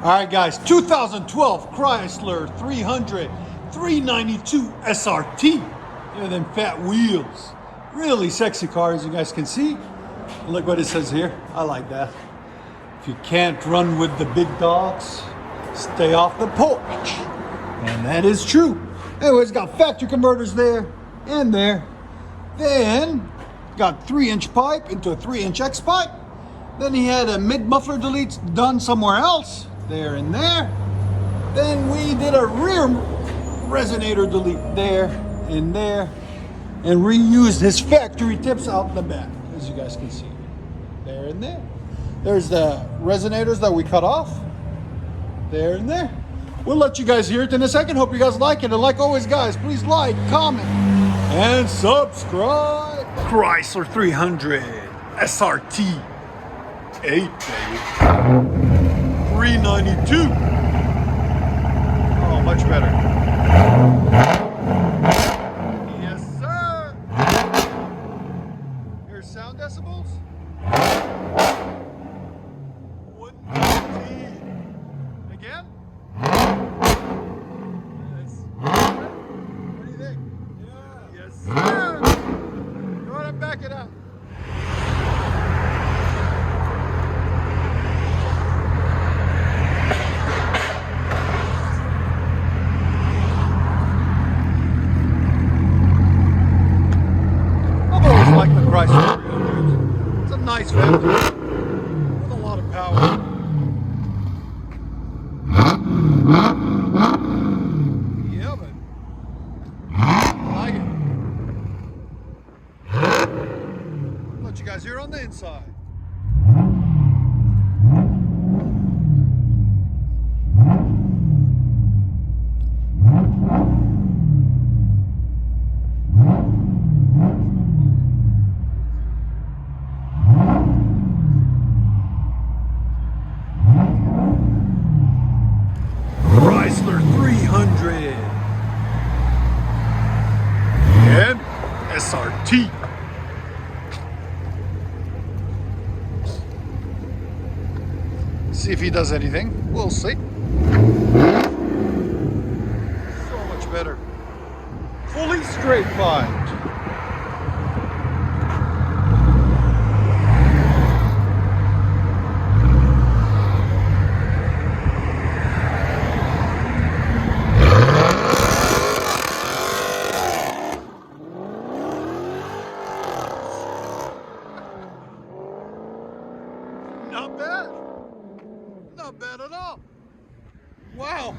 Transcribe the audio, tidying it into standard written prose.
All right, guys, 2012 Chrysler 300 392 SRT. Yeah, them fat wheels. Really sexy car, as you guys can see. Look what it says here. I like that. If you can't run with the big dogs, stay off the porch. And that is true. Anyways, got factory converters there and there. Then got 3-inch pipe into a 3-inch X pipe. Then he had a mid muffler delete done somewhere else, there and there. Then we did a rear resonator delete there and there, and reused his factory tips out the back, as you guys can see, there and there. There's the resonators that we cut off, there and there. We'll let you guys hear it in a second. Hope you guys like it, and like always, guys, please like, comment, and subscribe. Chrysler 300 SRT 8, baby. 392. Oh, much better. Yes, sir. Here's sound decibels. 115. Again. Yes. What do you think? Yeah. Yes, sir. Go ahead and back it up. Like the Chrysler 300. It's a nice factory with a lot of power. Yeah, but I like it. Let you guys hear on the inside. Chrysler 300 and SRT. See if he does anything. We'll see. So much better. Fully straight piped. Not bad. Not bad at all. Wow.